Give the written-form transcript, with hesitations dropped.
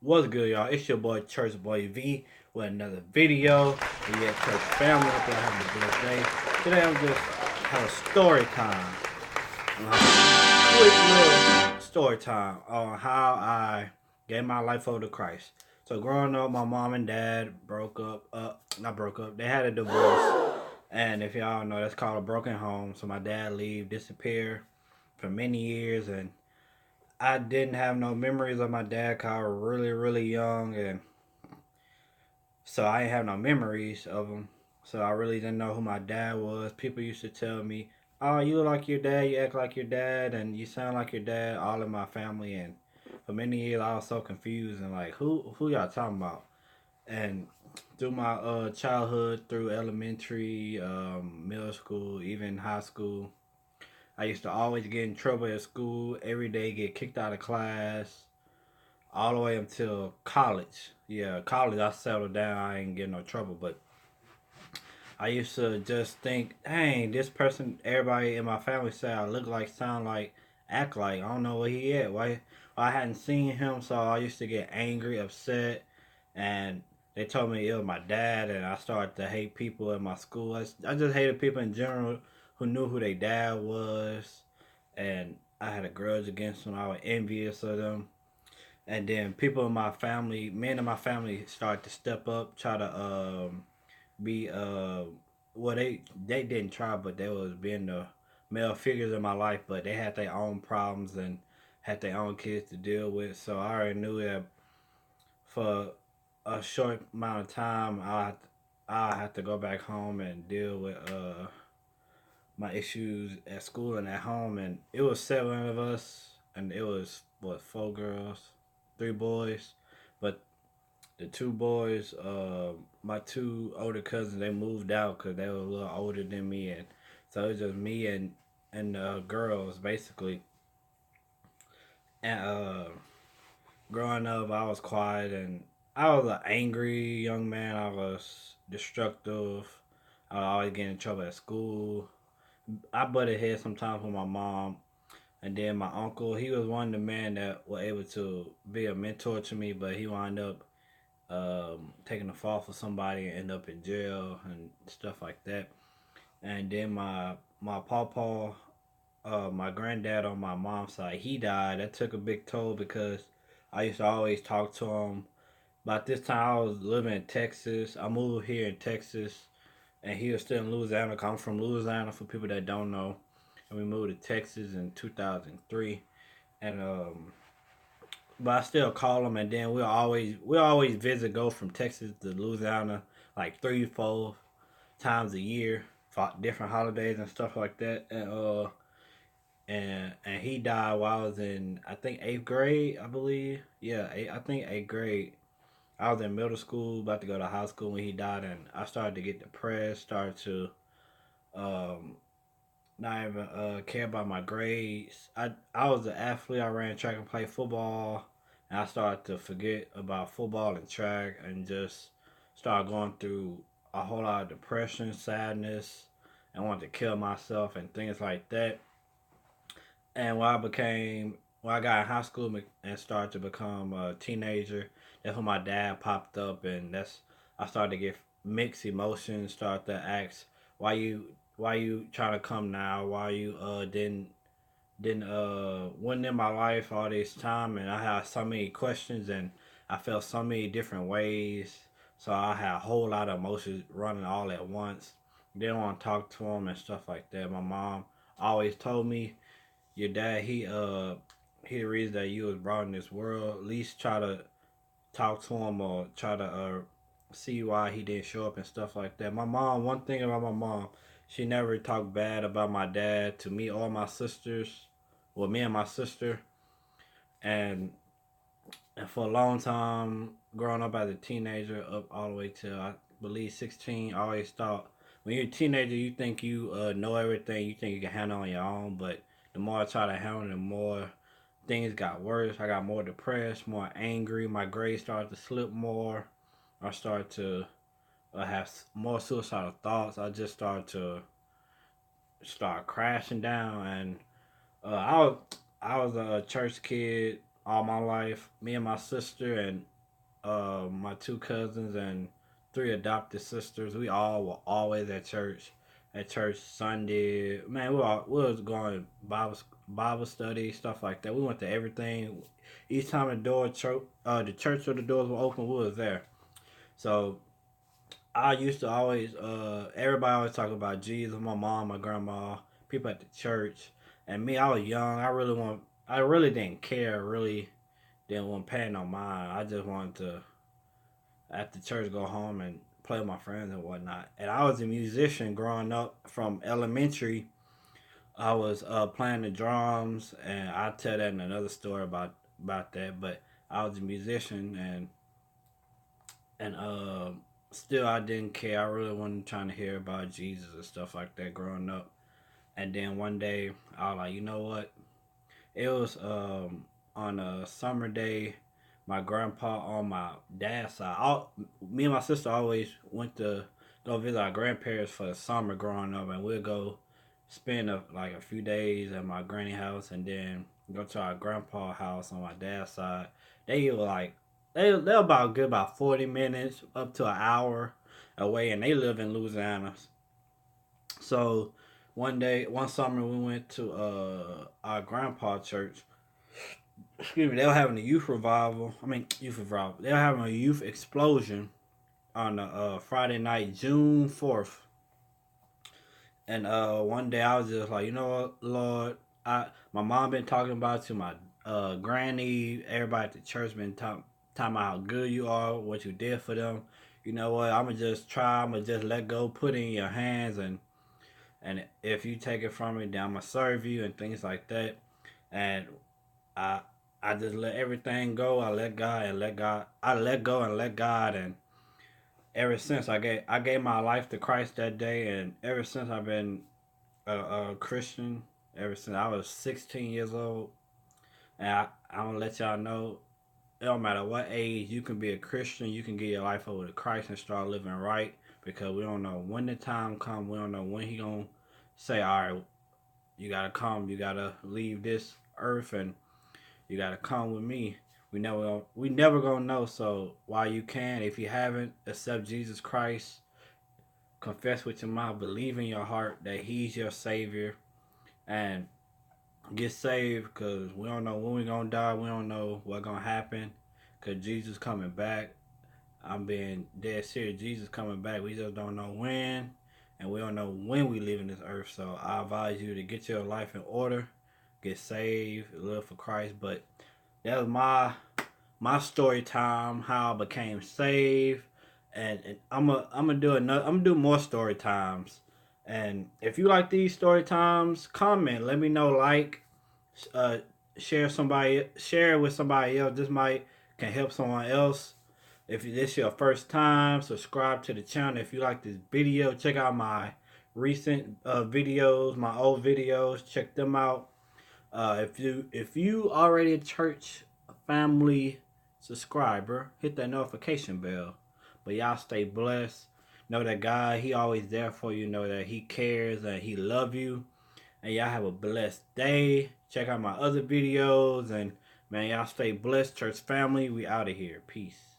What's good, y'all? It's your boy churchboyv with another video. We at church family. Hope y'all having a blessed day. Today I'm just have a story time. Quick little story time on how I gave my life over to Christ. So growing up, my mom and dad broke up. Not broke up. They had a divorce, and if y'all know, that's called a broken home. So my dad disappeared for many years, and I didn't have no memories of my dad 'cause I was really, really young, and so I didn't have no memories of him. So I really didn't know who my dad was. People used to tell me, "Oh, you look like your dad, you act like your dad, and you sound like your dad." All in my family, and for many years I was so confused and like, who y'all talking about? And through my childhood, through elementary, middle school, even high school, I used to always get in trouble at school. Every day, get kicked out of class all the way until college. Yeah, college I settled down. I ain't get no trouble, but I used to just think, dang, this person, everybody in my family say I look like, sound like, act like. I don't know where he at. Why? I hadn't seen him, so I used to get angry, upset, and they told me it was my dad, and I started to hate people in my school. I just hated people in general who knew who their dad was, and I had a grudge against them. I was envious of them, and then people in my family, men in my family, started to step up, try to be well, they didn't try, but they was being the male figures in my life, but they had their own problems and had their own kids to deal with. So I already knew that for a short amount of time, I had to go back home and deal with my issues at school and at home. And it was seven of us, and it was what, four girls, three boys, but the two boys, my two older cousins, they moved out because they were a little older than me, and so it was just me and girls basically. And growing up, I was quiet and I was an angry young man. I was destructive. I was always getting in trouble at school. I butted heads sometimes with my mom. And then my uncle, he was one of the men that were able to be a mentor to me, but he wound up taking a fall for somebody and end up in jail and stuff like that. And then my pawpaw, my granddad on my mom's side, he died. That took a big toll because I used to always talk to him. About this time, I was living in Texas. I moved here in Texas, and he was still in Louisiana. I'm from Louisiana, for people that don't know. And we moved to Texas in 2003. And but I still call them, and then we always visit, go from Texas to Louisiana like 3, 4 times a year for different holidays and stuff like that. And he died while I was in, I think, eighth grade, I believe. Yeah, I think eighth grade. I was in middle school, about to go to high school when he died, and I started to get depressed, started to um, not even care about my grades. I was an athlete. I ran track and played football, and I started to forget about football and track, and just started going through a whole lot of depression, sadness, and wanted to kill myself and things like that. And when I got in high school and started to become a teenager, that's when my dad popped up, and that's I started to get mixed emotions. Start to ask, why you trying to come now? Why you didn't wasn't in my life all this time? And I had so many questions, and I felt so many different ways. So I had a whole lot of emotions running all at once. Didn't want to talk to him and stuff like that. My mom always told me, your dad, he the reason that you was brought in this world. At least try to talk to him, or try to see why he didn't show up and stuff like that. My mom, one thing about my mom, she never talked bad about my dad to me or my sisters. Well, me and my sister. And and for a long time, growing up as a teenager, up all the way to I believe 16, I always thought, when you're a teenager, you think you know everything, you think you can handle on your own. But the more I tried to handle it, the more things got worse. I got more depressed, more angry. My grades started to slip more. I started to have more suicidal thoughts. I just started to start crashing down, and I was a church kid all my life. Me and my sister, and my two cousins and three adopted sisters. We all were always at church. At church Sunday, man, we was going Bible study, stuff like that. We went to everything. Each time the church or the doors were open, we was there. So I used to always, everybody always talk about Jesus. My mom, my grandma, people at the church, and me. I was young. I really didn't care. Really didn't want to pay no mind. I just wanted to after church go home and play with my friends and whatnot. And I was a musician growing up from elementary. I was playing the drums, and I'll tell that in another story about that. But I was a musician, and still I didn't care. I really wasn't trying to hear about Jesus and stuff like that growing up. And then one day I was like, you know what? It was on a summer day. My grandpa on my dad's side. Me and my sister always went to go visit our grandparents for the summer growing up, and we'd go spend like a few days at my granny house, and then go to our grandpa house on my dad's side. They were like they're about good about 40 minutes up to an hour away, and they live in Louisiana. So one summer, we went to our grandpa church. Excuse me, they were having a youth revival. I mean, youth revival. They were having a youth explosion on Friday night, June 4th. And one day I was just like, you know what, Lord, my mom been talking about to my granny, everybody at the church been talking about how good you are, what you did for them. You know what? I'm gonna just try. I'm gonna just let go, put it in your hands, and if you take it from me, then I'm gonna serve you and things like that. And I I just let everything go. I let God and let God. I let go and let God, and ever since I gave my life to Christ that day, and ever since I've been a Christian. Ever since I was 16 years old, and I'm gonna let y'all know. It don't matter what age you can be a Christian. You can give your life over to Christ and start living right, because we don't know when the time comes. We don't know when He gonna say, "All right, you gotta come. You gotta leave this earth and you gotta come with me." We never gonna know. So while you can, if you haven't, accept Jesus Christ, confess with your mouth, believe in your heart that He's your Savior, and get saved. Because we don't know when we gonna die. We don't know what gonna happen. Because Jesus coming back. I'm being dead serious. Jesus coming back. We just don't know when, and we don't know when we leaving this earth. So I advise you to get your life in order, get saved, live for Christ. But that was my story time, how I became saved, and I'm gonna do more story times. And if you like these story times, comment, let me know, uh, share it with somebody else. This might can help someone else. If this is your first time, subscribe to the channel. If you like this video, check out my recent videos, my old videos. Check them out. If you already a church family subscriber, hit that notification bell. But y'all stay blessed. Know that God, He always there for you. Know that He cares and He love you. And y'all have a blessed day. Check out my other videos, and man, y'all stay blessed, church family. We out of here. Peace.